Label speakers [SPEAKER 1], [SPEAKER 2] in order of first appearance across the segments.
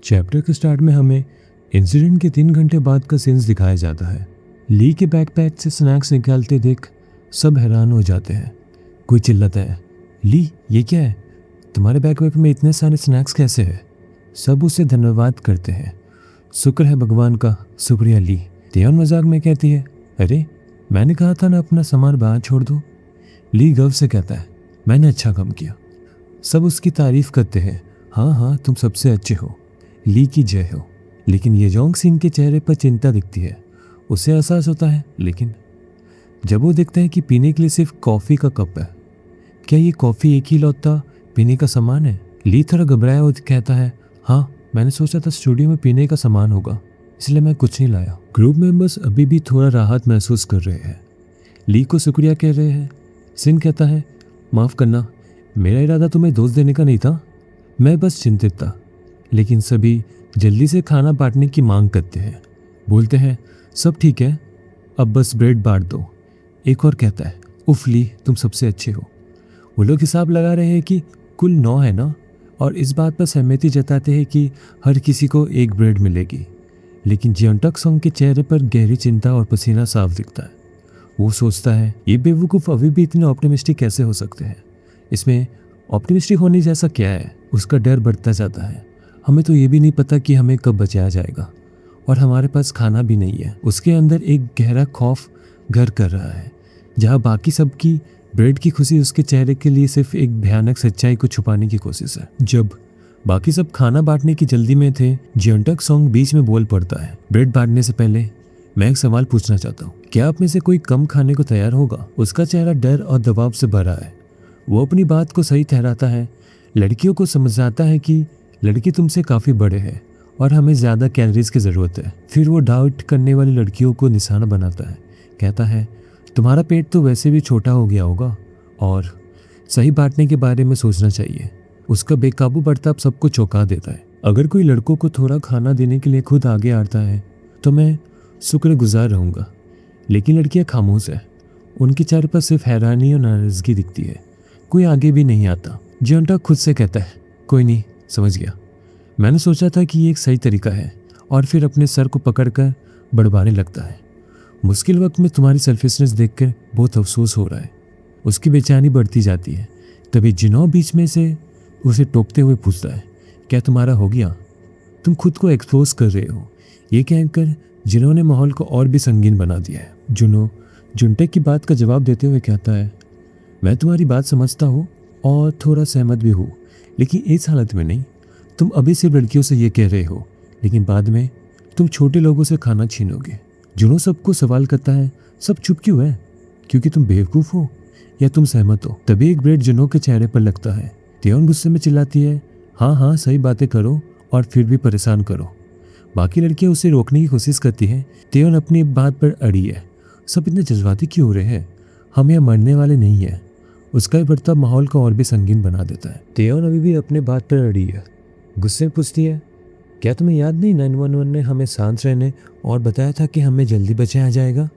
[SPEAKER 1] Chapter के start में हमें इंसिडेंट के 3 घंटे बाद का सीन्स दिखाया जाता है। ली के बैकपैक से स्नैक्स निकालते देख सब हैरान हो जाते हैं। कोई चिल्लाता है, ली ये क्या है, तुम्हारे बैकपैक में इतने सारे स्नैक्स कैसे हैं? सब उसे धन्यवाद करते हैं। शुक्र है भगवान का, शुक्रिया ली। तेयन मजाक में कहती है, अरे मैंने कहा था ना अपना सामान बाहर छोड़ दो। ली गर्व से कहता है, मैंने अच्छा काम किया। सब उसकी तारीफ करते हैं, हाँ हाँ तुम सबसे अच्छे हो, ली की जय हो। लेकिन ये जोंग सिंह के चेहरे पर चिंता दिखती है। उसे एहसास होता है, लेकिन जब वो देखता है कि पीने के लिए सिर्फ कॉफ़ी का कप है, क्या ये कॉफ़ी एक ही लौता पीने का सामान है? ली थोड़ा घबराया और कहता है, हाँ मैंने सोचा था स्टूडियो में पीने का सामान होगा, इसलिए मैं कुछ नहीं लाया। ग्रुप मेंबर्स अभी भी थोड़ा राहत महसूस कर रहे हैं। ली को शुक्रिया कह रहे हैं। सिंह कहता है, माफ़ करना, मेरा इरादा तुम्हें दोस्त देने का नहीं था, मैं बस चिंतित था। लेकिन सभी जल्दी से खाना बांटने की मांग करते हैं। बोलते हैं, सब ठीक है, अब बस ब्रेड बांट दो। एक और कहता है, उफ ली तुम सबसे अच्छे हो। वो लोग हिसाब लगा रहे हैं कि कुल 9 है ना, और इस बात पर सहमति जताते हैं कि हर किसी को एक ब्रेड मिलेगी। लेकिन जियोंटक सोंग के चेहरे पर गहरी चिंता और पसीना साफ दिखता है। वो सोचता है, ये बेवकूफ़ अभी भी इतने ऑप्टिमिस्टिक कैसे हो सकते हैं? इसमें ऑप्टिमिस्टिक होने जैसा क्या है? उसका डर बढ़ता जाता है। हमें तो ये भी नहीं पता कि हमें कब बचाया जाएगा, और हमारे पास खाना भी नहीं है। उसके अंदर एक गहरा खौफ घर कर रहा है, जहाँ बाकी सबकी ब्रेड की खुशी उसके चेहरे के लिए सिर्फ एक भयानक सच्चाई को छुपाने की कोशिश है। जब बाकी सब खाना बांटने की जल्दी में थे, जियोंटक सोंग बीच में बोल पड़ता है, ब्रेड बांटने से पहले मैं एक सवाल पूछना चाहता हूँ, क्या आप में से कोई कम खाने को तैयार होगा? उसका चेहरा डर और दबाव से भरा है। वो अपनी बात को सही ठहराता है, लड़कियों को समझाता है कि लड़के तुमसे काफ़ी बड़े हैं और हमें ज़्यादा कैलोरीज की ज़रूरत है। फिर वो डाउट करने वाली लड़कियों को निशाना बनाता है, कहता है, तुम्हारा पेट तो वैसे भी छोटा हो गया होगा और सही बांटने के बारे में सोचना चाहिए। उसका बेकाबू बर्ताव सबको चौंका देता है। अगर कोई लड़कों को थोड़ा खाना देने के लिए खुद आगे आता है तो मैं शुक्रगुजार रहूँगा। लेकिन लड़कियाँ खामोश है, उनके चेहरे पर सिर्फ हैरानी और नाराज़गी दिखती है। कोई आगे भी नहीं आता। जियोंटक खुद से कहता है, कोई नहीं, समझ गया, मैंने सोचा था कि ये एक सही तरीका है, और फिर अपने सर को पकड़कर बड़बाने लगता है। मुश्किल वक्त में तुम्हारी सेल्फिशनेस देखकर बहुत अफसोस हो रहा है। उसकी बेचैनी बढ़ती जाती है। तभी जिनो बीच में से उसे टोकते हुए पूछता है, क्या तुम्हारा हो गया? तुम खुद को एक्सपोज कर रहे हो। ये कहकर जिनो ने माहौल को और भी संगीन बना दिया है। जुनो जुनटेक की बात का जवाब देते हुए कहता है, मैं तुम्हारी बात समझता हूँ और थोड़ा सहमत भी हूँ, लेकिन इस हालत में नहीं। तुम अभी सिर्फ लड़कियों से ये कह रहे हो, लेकिन बाद में तुम छोटे लोगों से खाना छीनोगे। जुनो सबको सवाल करता है, सब चुप क्यों है? क्योंकि तुम बेवकूफ़ हो या तुम सहमत हो? तभी एक ब्रेड जुनो के चेहरे पर लगता है। तेयन गुस्से में चिल्लाती है, हाँ हाँ सही बातें करो और फिर भी परेशान करो। बाकी लड़कियां उसे रोकने की कोशिश करती हैं। तेयन अपनी बात पर अड़ी है। सब इतने जज्बाती क्यों हो रहे हैं? हम यहाँ मरने वाले नहीं हैं। उसका बर्ताव माहौल को और भी संगीन बना देता है। तेयन अभी भी अपने बात पर अड़ी है। गुस्से में पूछती है, क्या तुम्हें याद नहीं 911 ने हमें शांत रहने और बताया था कि हमें जल्दी बचाया जाएगा?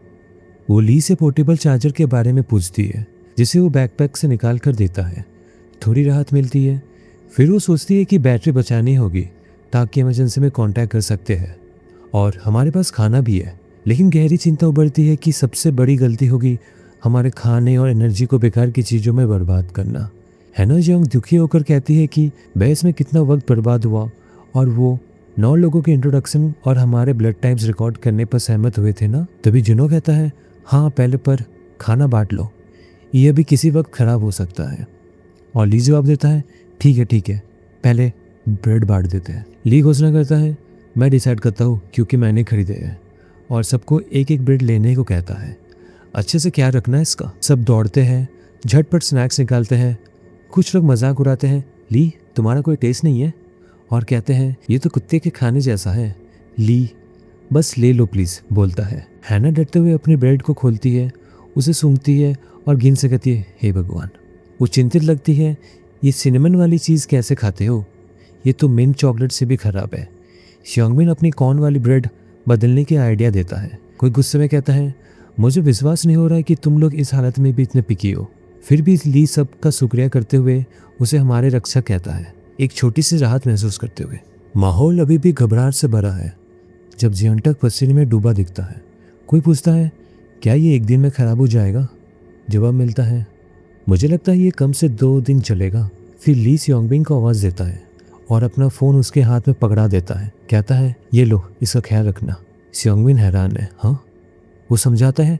[SPEAKER 1] वो ली से पोर्टेबल चार्जर के बारे में पूछती है, जिसे वो बैकपैक से निकाल कर देता है। थोड़ी राहत मिलती है। फिर वो सोचती है कि बैटरी बचानी होगी ताकि इमरजेंसी में कांटेक्ट कर सकते हैं, और हमारे पास खाना भी है। लेकिन गहरी चिंता उभरती है कि सबसे बड़ी गलती होगी हमारे खाने और एनर्जी को बेकार की चीज़ों में बर्बाद करना। हैना जियोंग दुखी होकर कहती है कि बहस में कितना वक्त बर्बाद हुआ, और वो 9 लोगों के इंट्रोडक्शन और हमारे ब्लड टाइप्स रिकॉर्ड करने पर सहमत हुए थे ना। तभी जुनो कहता है, हाँ पहले पर खाना बांट लो, ये भी किसी वक्त खराब हो सकता है। और ली जवाब देता है, ठीक है, पहले ब्रेड बांट देते हैं। ली घोषणा करता है, मैं डिसाइड करता हूँ क्योंकि मैंने खरीदे हैं, और सबको एक एक ब्रेड लेने को कहता है। अच्छे से क्या रखना है इसका। सब दौड़ते हैं, झटपट स्नैक्स निकालते हैं। कुछ लोग मजाक उड़ाते हैं, ली तुम्हारा कोई टेस्ट नहीं है, और कहते हैं ये तो कुत्ते के खाने जैसा है। ली बस ले लो प्लीज़, बोलता है। हैना डरते हुए अपनी ब्रेड को खोलती है, उसे सूंघती है और गिन से कहती है, हे भगवान। वो चिंतित लगती है, ये सिनेमन वाली चीज़ कैसे खाते हो? ये तो मिंट चॉकलेट से भी ख़राब है। श्योंगमिन अपनी कॉर्न वाली ब्रेड बदलने की आइडिया देता है। कोई गुस्से में कहता है, मुझे विश्वास नहीं हो रहा है कि तुम लोग इस हालत में भी इतने पिकी हो। फिर भी ली सबका शुक्रिया करते हुए उसे हमारे रक्षक कहता है, एक छोटी सी राहत महसूस करते हुए। माहौल अभी भी घबराहट से भरा है जब जियंटक पसीने में डूबा दिखता है। कोई पूछता है, क्या ये एक दिन में खराब हो जाएगा? जवाब मिलता है, मुझे लगता है ये कम से 2 दिन चलेगा। फिर ली सियोंगबिन को आवाज़ देता है और अपना फ़ोन उसके हाथ में पकड़ा देता है। कहता है, ये लो, इसका ख्याल रखना। सियोंगबिन हैरान है। हाँ? वो समझाता है,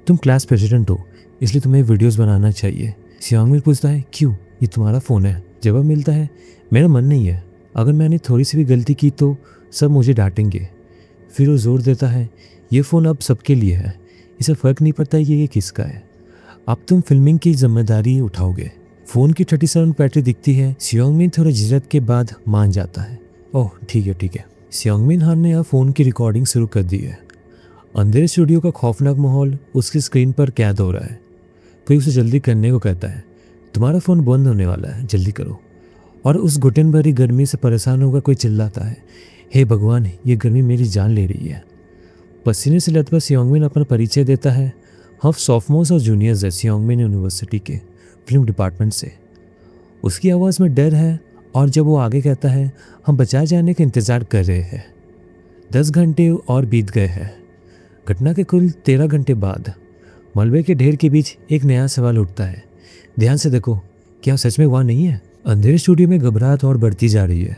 [SPEAKER 1] तुम क्लास प्रेसिडेंट हो, इसलिए तुम्हें वीडियोस बनाना चाहिए। सियोंगबिन पूछता है, क्यों? ये तुम्हारा फ़ोन है। जवाब मिलता है, मेरा मन नहीं है। अगर मैंने थोड़ी सी भी गलती की तो सब मुझे डांटेंगे। फिर वो जोर देता है, ये फ़ोन अब सबके लिए है, इसे फ़र्क नहीं पड़ता ये किसका है। अब तुम फिल्मिंग की जिम्मेदारी उठाओगे। फ़ोन की 37 बैटरी दिखती है। सियोंगबिन थोड़ा झिझक के बाद मान जाता है। ओह ठीक है। सियोंगबिन हान ने अब फ़ोन की रिकॉर्डिंग शुरू कर दी है। अंधेरे स्टूडियो का खौफनाक माहौल उसकी स्क्रीन पर कैद हो रहा है। कोई उसे जल्दी करने को कहता है, तुम्हारा फ़ोन बंद होने वाला है, जल्दी करो। और उस घुटन भरी गर्मी से परेशान होकर कोई चिल्लाता है, हे भगवान, ये गर्मी मेरी जान ले रही है। पसीने से लथपथ सियोंगबिन अपना परिचय देता है। हम सॉफ्टमोर्स और जूनियर्स है सियोंगबिन यूनिवर्सिटी के फिल्म डिपार्टमेंट से। उसकी आवाज़ में डर है और जब वो आगे कहता है, हम बचाए जाने का इंतज़ार कर रहे हैं। 10 घंटे और बीत गए हैं। घटना के कुल 13 घंटे बाद मलबे के ढेर के बीच एक नया सवाल उठता है। ध्यान से देखो, क्या सच में वहाँ नहीं है? अंधेरे स्टूडियो में घबराहट और बढ़ती जा रही है।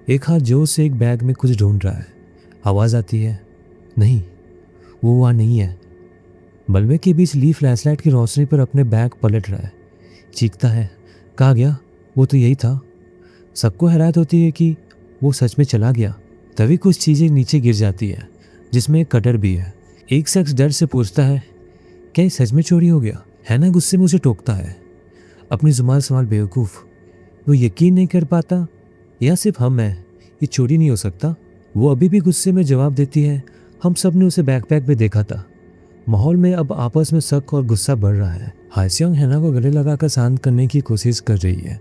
[SPEAKER 1] एक हाथ जोर से एक बैग में कुछ ढूंढ रहा है। आवाज़ आती है, नहीं, वो वहाँ नहीं है। मलबे के बीच ली फ्लैशलाइट की रोशनी पर अपने बैग पलट रहा है। चीखता है, कहाँ गया? वो तो यही था। सबको हैरात होती है कि वो सच में चला गया। तभी कुछ चीज़ें नीचे गिर जाती है, जिसमें एक कटर भी है। एक शख्स डर से पूछता है, क्या ये सच में चोरी हो गया? हैना गुस्से में उसे टोकता है, अपनी जुबान संभाल बेवकूफ़। वो यकीन नहीं कर पाता, या सिर्फ हम हैं, ये चोरी नहीं हो सकता। वो अभी भी गुस्से में जवाब देती है, हम सब ने उसे बैकपैक में देखा था। माहौल में अब आपस में शक और गुस्सा बढ़ रहा है। हासियोंग हैना को गले लगाकर शांत करने की कोशिश कर रही है।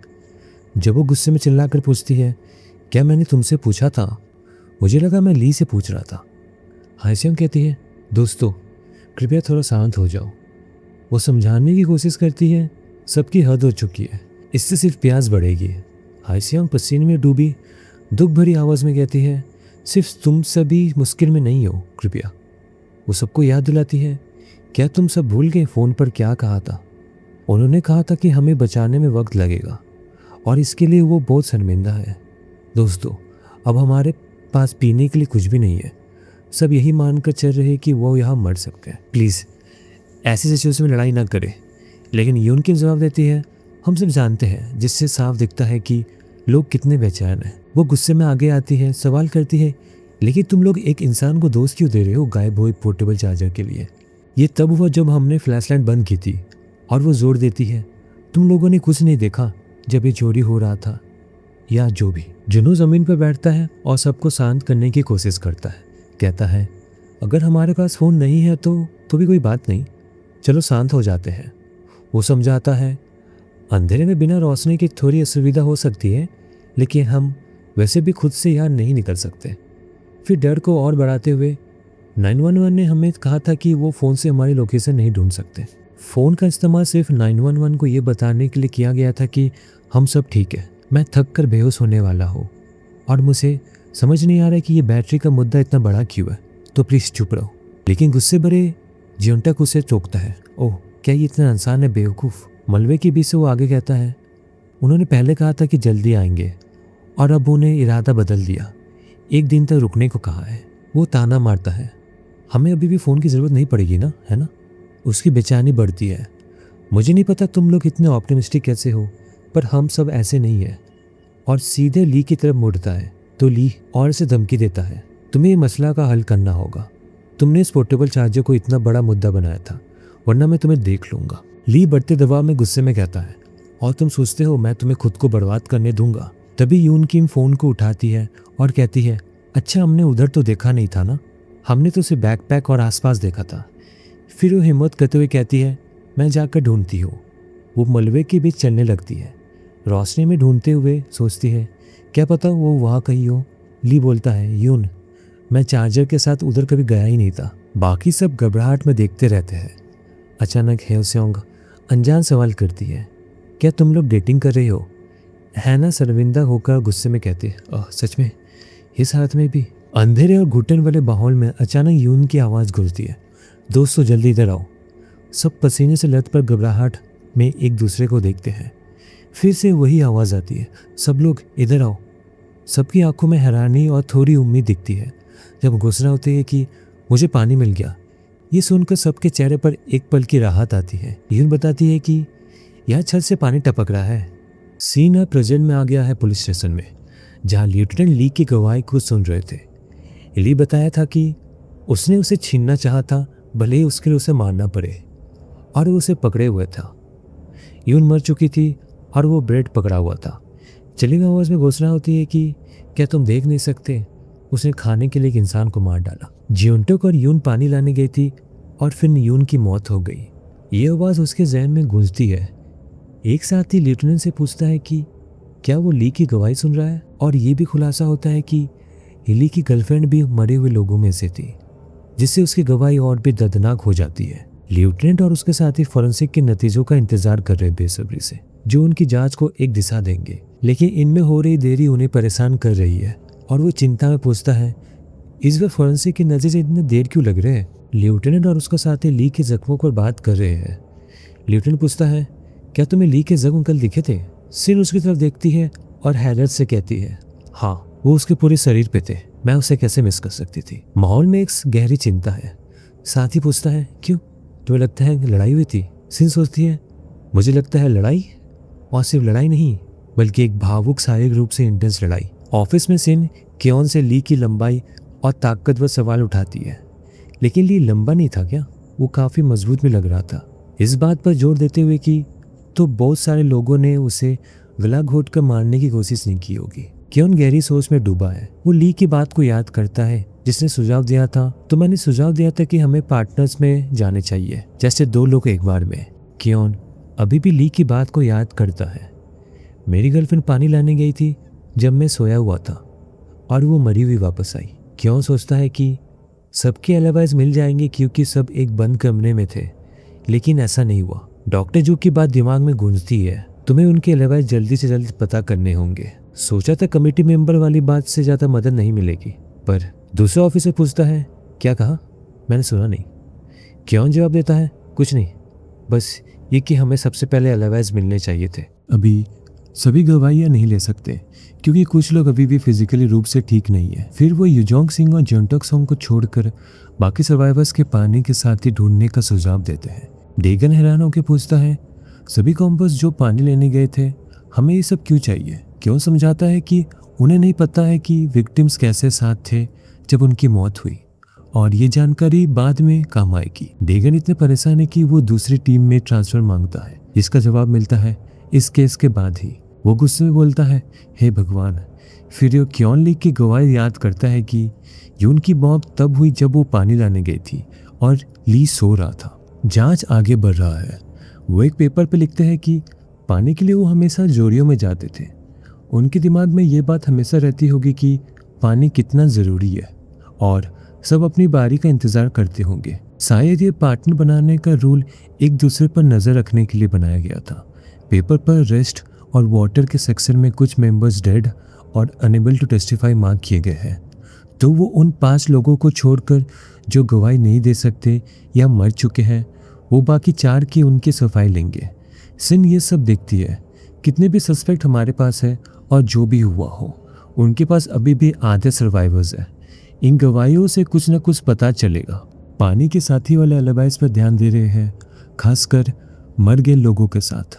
[SPEAKER 1] जब वो गुस्से में चिल्लाकर पूछती है, क्या मैंने तुमसे पूछा था? मुझे लगा मैं ली से पूछ रहा था। हासियोंग कहती है, दोस्तों कृपया थोड़ा शांत हो जाओ। वो समझाने की कोशिश करती है, सबकी हद हो चुकी है, इससे सिर्फ प्यास बढ़ेगी। हासियोंग पसीने में डूबी दुख भरी आवाज़ में कहती है, सिर्फ तुम सभी मुश्किल में नहीं हो, कृपया। वो सबको याद दिलाती है, क्या तुम सब भूल गए फ़ोन पर क्या कहा था? उन्होंने कहा था कि हमें बचाने में वक्त लगेगा और इसके लिए वो बहुत शर्मिंदा है। दोस्तों अब हमारे पास पीने के लिए कुछ भी नहीं है। सब यही मानकर चल रहे कि वो यहाँ मर सकते हैं। प्लीज़ ऐसी सिचुएशन में लड़ाई ना करें। लेकिन यून की जवाब देती है, हम सब जानते हैं, जिससे साफ दिखता है कि लोग कितने बेचैन हैं। वो गुस्से में आगे आती है, सवाल करती है, लेकिन तुम लोग एक इंसान को दोस्त क्यों दे रहे हो गायब हुए पोर्टेबल चार्जर के लिए? ये तब हुआ जब हमने फ्लैशलाइट बंद की थी। और वो जोर देती है, तुम लोगों ने कुछ नहीं देखा जब ये चोरी हो रहा था, या जो भी। जुनू ज़मीन पर बैठता है और सबको शांत करने की कोशिश करता है। कहता है, अगर हमारे पास फ़ोन नहीं है तो भी कोई बात नहीं, चलो शांत हो जाते हैं। वो समझाता है, अंधेरे में बिना रोशनी की थोड़ी असुविधा हो सकती है, लेकिन हम वैसे भी खुद से यहाँ नहीं निकल सकते। फिर डर को और बढ़ाते हुए, 911 ने हमें कहा था कि वो फ़ोन से हमारी लोकेशन नहीं ढूंढ सकते। फ़ोन का इस्तेमाल सिर्फ 911 को ये बताने के लिए किया गया था कि हम सब ठीक है। मैं थक कर बेहोश होने वाला हूँ और मुझे समझ नहीं आ रहा है कि ये बैटरी का मुद्दा इतना बड़ा क्यों है, तो प्लीज़ चुप रहो। लेकिन गुस्से भरे जियोंटक उसे टोकता है, ओह क्या ये इतना इंसान है बेवकूफ़। मलबे के बीच से वो आगे कहता है, उन्होंने पहले कहा था कि जल्दी आएंगे और अब उन्हें इरादा बदल दिया, एक दिन तक रुकने को कहा है। वो ताना मारता है, हमें अभी भी फ़ोन की ज़रूरत नहीं पड़ेगी ना, है ना? उसकी बेचैनी बढ़ती है। मुझे नहीं पता तुम लोग इतने ऑप्टिमिस्टिक कैसे हो, पर हम सब ऐसे नहीं है। और सीधे ली की तरफ मुड़ता है तो ली और से धमकी देता है, तुम्हें ये मसला का हल करना होगा। तुमने इस पोर्टेबल चार्जर को इतना बड़ा मुद्दा बनाया था, वरना मैं तुम्हें देख लूँगा। ली बढ़ते दबाव में गुस्से में कहता है, और तुम सोचते हो मैं तुम्हें खुद को बर्बाद करने दूंगा? तभी यून किम फ़ोन को उठाती है और कहती है, अच्छा हमने उधर तो देखा नहीं था ना, हमने तो उसे बैकपैक और आसपास देखा था। फिर वो हिम्मत करते हुए कहती है, मैं जाकर ढूंढती हूँ। वो मलबे के बीच चलने लगती है, रोशनी में ढूंढते हुए सोचती है, क्या पता वो वहाँ कहीं हो। ली बोलता है, यून मैं चार्जर के साथ उधर कभी गया ही नहीं था। बाकी सब घबराहट में देखते रहते हैं। अचानक हेओसेओंग अनजान सवाल करती है, क्या तुम लोग डेटिंग कर रहे हो? हैना शर्मिंदा होकर गुस्से में कहती है, सच में? इस हालत में भी। अंधेरे और घुटन वाले माहौल में अचानक यून की आवाज़ गूंजती है, दोस्तों जल्दी इधर आओ। सब पसीने से लथपथ घबराहट में एक दूसरे को देखते हैं। फिर से वही आवाज़ आती है, सब लोग इधर आओ। सबकी आंखों में हैरानी और थोड़ी उम्मीद दिखती है जब घोषणा होती है कि मुझे पानी मिल गया। ये सुनकर सबके चेहरे पर एक पल की राहत आती है। यून बताती है कि यह छत से पानी टपक रहा है। सीन अब प्रेजेंट में आ गया है पुलिस स्टेशन में, जहां लेफ्टिनेंट ली की गवाही को सुन रहे थे। ली बताया था कि उसने उसे छीनना चाहा था, भले ही उसके लिए उसे मारना पड़े, और वो उसे पकड़े हुए था। यून मर चुकी थी और वो ब्रेड पकड़ा हुआ था। चली आवाज़ में घोषणा होती है कि क्या तुम देख नहीं सकते, उसने खाने के लिए एक इंसान को मार डाला। जियोंटक और यून पानी लाने गई थी और फिर यून की मौत हो गई। ये आवाज़ उसके जहन में गूंजती है। एक साथ ही लेफ्टिनेंट से पूछता है कि क्या वो ली की गवाही सुन रहा है, और ये भी खुलासा होता है कि ली की गर्लफ्रेंड भी मरे हुए लोगों में से थी, जिससे उसकी गवाही और भी दर्दनाक हो जाती है। लेफ्टिनेंट और उसके साथी फॉरेंसिक के नतीजों का इंतजार कर रहे बेसब्री से, जो उनकी जांच को एक दिशा देंगे। लेकिन इनमें हो रही देरी उन्हें परेशान कर रही है और वो चिंता में पूछता है, इस बार फॉरेंसिक के नतीजे इतने देर क्यों लग रहे हैं। लेफ्टिनेंट और उसका साथी ली के जख्मों पर बात कर रहे हैं। लेफ्टिनेंट पूछता है, क्या तुम्हें ली के जख्म कल दिखे थे। सिन उसकी तरफ देखती है और हैरत से कहती है, हाँ, वो उसके पूरे शरीर पे थे, मैं उसे कैसे मिस कर सकती थी। माहौल में एक गहरी चिंता है। साथी पूछता है, क्यों, तुम्हें लगता है लड़ाई हुई थी। सिन सोचती है, मुझे लगता है लड़ाई, और सिर्फ लड़ाई नहीं बल्कि एक भावुक शारीरिक रूप से इंटेंस लड़ाई। ऑफिस में सिन क्योन से ली की लंबाई और ताकतवर सवाल उठाती है, लेकिन ली लंबा नहीं था क्या, वो काफ़ी मजबूत भी लग रहा था। इस बात पर जोर देते हुए कि तो बहुत सारे लोगों ने उसे गला घोट कर मारने की कोशिश नहीं की होगी। क्योन गहरी सोच में डूबा है। वो ली की बात को याद करता है जिसने सुझाव दिया था, तो मैंने सुझाव दिया था कि हमें पार्टनर्स में जाने चाहिए, जैसे 2 लोग एक बार में। क्योन अभी भी ली की बात को याद करता है। मेरी गर्लफ्रेंड पानी लाने गई थी जब मैं सोया हुआ था और वो मरी हुई वापस आई। क्यों सोचता है कि सबके एलिबाइज मिल जाएंगे क्योंकि सब एक बंद कमरे में थे, लेकिन ऐसा नहीं हुआ। डॉक्टर जू की बात दिमाग में गूंजती है, तुम्हें उनके एलिबाइज जल्दी से जल्दी पता करने होंगे। सोचा था कमेटी मेंबर वाली बात से ज़्यादा मदद नहीं मिलेगी, पर दूसरा ऑफिसर पूछता है, क्या कहा, मैंने सुना नहीं। क्यों जवाब देता है, कुछ नहीं, बस ये कि हमें सबसे पहले एलिबाइज मिलने चाहिए थे। अभी सभी गवाहियाँ नहीं ले सकते क्योंकि कुछ लोग अभी भी फिजिकली रूप से ठीक नहीं है। फिर वो युजोंग सिंह और जियोंटक सोंग को छोड़कर बाकी सर्वाइवर्स के पानी के साथ ही ढूंढने का सुझाव देते हैं। डेगन हैरान होकर पूछता है, सभी कॉम्पर्स जो पानी लेने गए थे, हमें ये सब क्यों चाहिए। क्यों समझाता है कि उन्हें नहीं पता है कि विक्टिम्स कैसे साथ थे जब उनकी मौत हुई, और ये जानकारी बाद में काम आएगी। डेगन इतने परेशान है कि वो दूसरी टीम में ट्रांसफर मांगता है, जिसका जवाब मिलता है इस केस के बाद ही। वो गुस्से में बोलता है, हे भगवान। फिर वो क्योन ली की गवाही याद करता है कि यून की मौत तब हुई जब वो पानी लाने गई थी और ली सो रहा था। जांच आगे बढ़ रहा है। वो एक पेपर पे लिखते हैं कि पानी के लिए वो हमेशा जोड़ियों में जाते थे। उनके दिमाग में ये बात हमेशा रहती होगी कि पानी कितना ज़रूरी है, और सब अपनी बारी का इंतज़ार करते होंगे। शायद ये पार्टनर बनाने का रूल एक दूसरे पर नज़र रखने के लिए बनाया गया था। पेपर पर रेस्ट और वाटर के सेक्शन में कुछ मेंबर्स डेड और अनेबल टू टेस्टिफाई मार्क किए गए हैं, तो वो उन 5 लोगों को छोड़कर जो गवाही नहीं दे सकते या मर चुके हैं, वो बाकी 4 की उनकी सफाई लेंगे। सिन ये सब देखती है, कितने भी सस्पेक्ट हमारे पास है और जो भी हुआ हो, उनके पास अभी भी आधे सर्वाइवर्स हैं। इन गवाहियों से कुछ न कुछ पता चलेगा। पानी के साथी वाले एलिबाइज पर ध्यान दे रहे हैं, खासकर मर गए लोगों के साथ।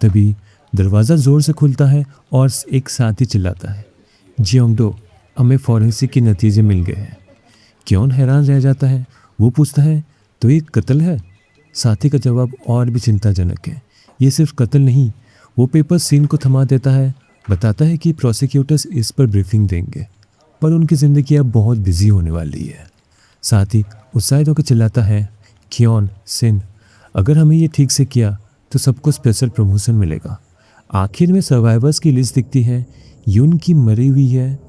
[SPEAKER 1] तभी दरवाज़ा ज़ोर से खुलता है और एक साथी चिल्लाता है, जियोंगडो, हमें फॉरेंसिक के नतीजे मिल गए हैं। क्यों हैरान रह जाता है। वो पूछता है, तो ये कत्ल है। साथी का जवाब और भी चिंताजनक है, ये सिर्फ कत्ल नहीं। वो पेपर सीन को थमा देता है, बताता है कि प्रोसिक्यूटर्स इस पर ब्रीफिंग देंगे, पर उनकी ज़िंदगी अब बहुत बिजी होने वाली है। साथ ही उत्साहित होकर चिल्लाता है, क्योन, सिन, अगर हमें ये ठीक से किया तो सबको स्पेशल प्रमोशन मिलेगा। आखिर में सर्वाइवर्स की लिस्ट दिखती है। यून की मरी हुई है,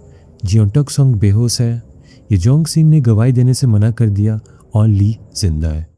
[SPEAKER 1] जियोंटक सोंग बेहोश है, युजोंग सिंह ने गवाही देने से मना कर दिया और ली जिंदा है।